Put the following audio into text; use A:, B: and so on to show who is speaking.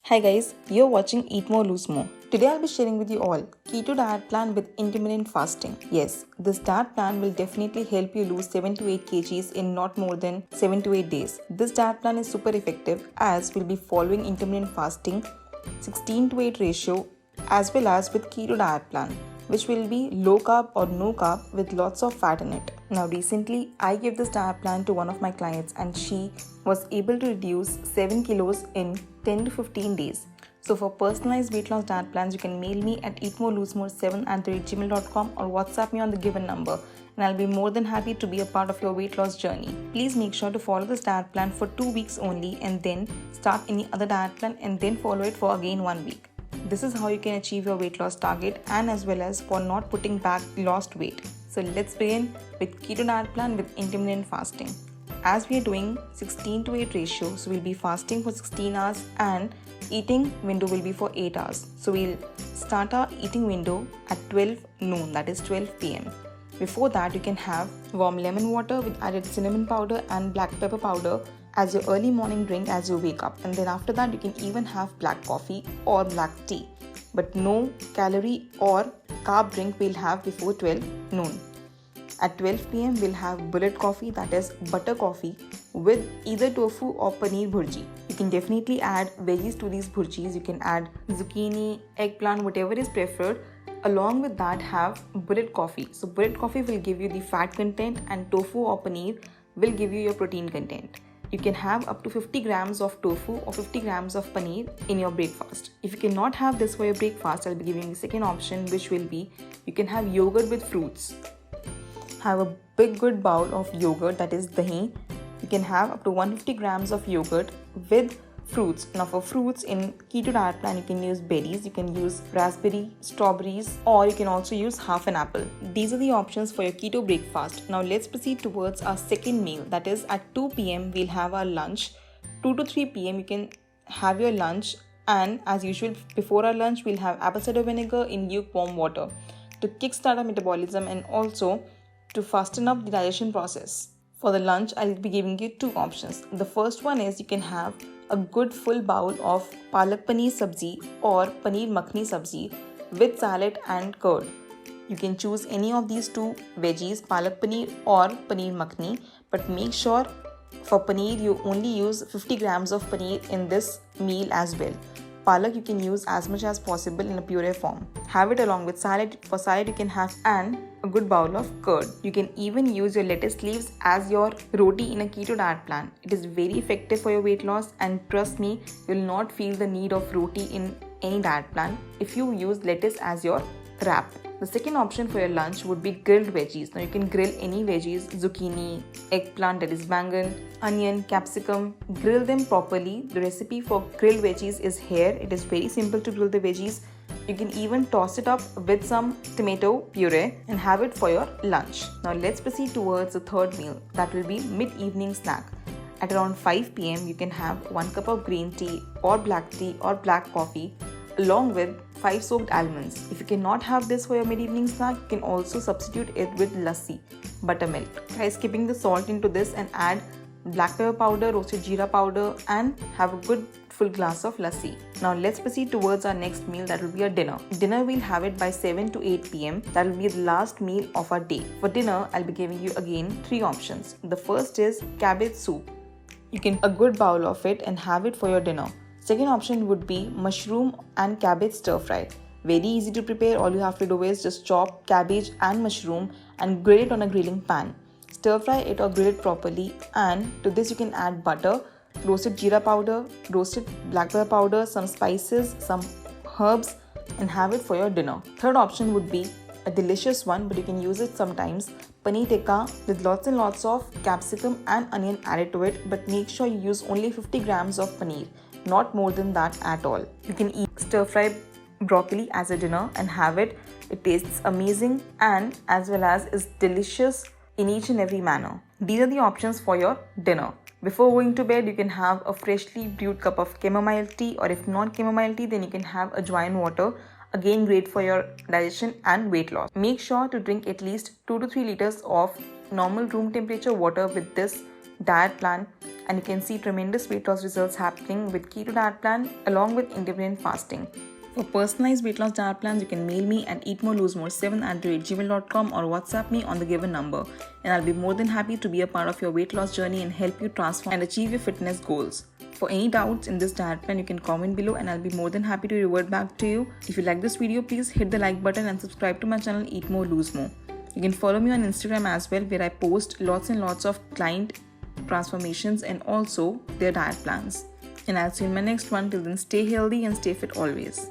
A: Hi guys, you're watching Eat More Lose More. Today I'll be sharing with you all Keto Diet Plan with intermittent fasting. Yes, this diet plan will definitely help you lose 7 to 8 kgs in not more than 7 to 8 days. This diet plan is super effective as we'll be following intermittent fasting 16 to 8 ratio as well as with Keto Diet Plan, which will be low carb or no carb with lots of fat in it. Now recently I gave this diet plan to one of my clients and she was able to reduce 7 kilos in 10 to 15 days. So for personalized weight loss diet plans, you can mail me at eatmoreloosemore7@gmail.com or WhatsApp me on the given number and I'll be more than happy to be a part of your weight loss journey. Please make sure to follow this diet plan for 2 weeks only and then start any other diet plan and then follow it for again 1 week. This is how you can achieve your weight loss target and as well as for not putting back lost weight. So let's begin with Keto Diet Plan with intermittent fasting. As we are doing 16 to 8 ratio, so we'll be fasting for 16 hours and eating window will be for 8 hours. So we'll start our eating window at 12 noon, that is 12 pm. Before that, you can have warm lemon water with added cinnamon powder and black pepper powder as your early morning drink as you wake up. And then after that, you can even have black coffee or black tea. But no calorie or carb drink we'll have before 12 noon. At 12 pm, we'll have bullet coffee, that is butter coffee, with either tofu or paneer bhurji. You can definitely add veggies to these bhurjis. You can add zucchini, eggplant, whatever is preferred. Along with that, have bullet coffee. So bullet coffee will give you the fat content and tofu or paneer will give you your protein content. You can have up to 50 grams of tofu or 50 grams of paneer in your breakfast. If you cannot have this for your breakfast, I'll be giving you the second option, which will be you can have yogurt with fruits. Have a big good bowl of yogurt, that is dahi. You can have up to 150 grams of yogurt with fruits. Now for fruits in Keto Diet Plan, you can use berries, you can use raspberry, strawberries, or you can also use half an apple. These are the options for your keto breakfast. Now let's proceed towards our second meal, that is at 2 pm we'll have our lunch. 2 to 3 pm you can have your lunch, and as usual before our lunch we'll have apple cider vinegar in lukewarm water to kickstart our metabolism and also to fasten up the digestion process. For the lunch, I'll be giving you two options. The first one is you can have a good full bowl of PALAK paneer sabzi or paneer makhni sabzi with salad and curd. You can choose any of these two veggies, PALAK paneer or paneer makhni, but make sure for paneer you only use 50 grams of paneer in this meal as well. Palak you can use as much as possible in a puree form. Have it along with salad. For salad you can have and a good bowl of curd. You can even use your lettuce leaves as your roti in a keto diet plan. It is very effective for your weight loss and trust me, you will not feel the need of roti in any diet plan if you use lettuce as your wrap. The second option for your lunch would be grilled veggies. Now you can grill any veggies, zucchini, eggplant, that is bangan, onion, capsicum. Grill them properly. The recipe for grilled veggies is here. It is very simple to grill the veggies. You can even toss it up with some tomato puree and have it for your lunch. Now let's proceed towards the third meal. That will be mid-evening snack. At around 5 pm, you can have 1 cup of green tea or black coffee along with 5 soaked almonds. If you cannot have this for your mid-evening snack, you can also substitute it with lassi, buttermilk. Try skipping the salt into this and add black pepper powder, roasted jeera powder and have a good full glass of lassi. Now let's proceed towards our next meal, that will be our dinner. Dinner we'll have it by 7 to 8 pm. That will be the last meal of our day. For dinner, I'll be giving you again 3 options. The first is cabbage soup. You can a good bowl of it and have it for your dinner. Second option would be mushroom and cabbage stir fry. Very easy to prepare. All you have to do is just chop cabbage and mushroom and grill it on a grilling pan. Stir fry it or grill it properly, and to this you can add butter, roasted jeera powder, roasted black pepper powder, some spices, some herbs and have it for your dinner. Third option would be a delicious one, but you can use it sometimes. Paneer tikka with lots and lots of capsicum and onion added to it, but make sure you use only 50 grams of paneer. Not more than that at all. You can eat stir-fry broccoli as a dinner and have it. It tastes amazing and as well as is delicious in each and every manner. These are the options for your dinner. Before going to bed, you can have a freshly brewed cup of chamomile tea, or if not chamomile tea, then you can have ajwain water. Again, great for your digestion and weight loss. Make sure to drink at least 2 to 3 liters of normal room temperature water with this diet plan, and you can see tremendous weight loss results happening with Keto Diet Plan along with intermittent fasting. For personalized weight loss diet plans, you can mail me at eatmorelosemore7@gmail.com or WhatsApp me on the given number, and I'll be more than happy to be a part of your weight loss journey and help you transform and achieve your fitness goals. For any doubts in this diet plan, you can comment below and I'll be more than happy to revert back to you. If you like this video, please hit the like button and subscribe to my channel Eat More Lose More. You can follow me on Instagram as well, where I post lots and lots of client transformations and also their diet plans. And I'll see you in my next one. Till then, stay healthy and stay fit always.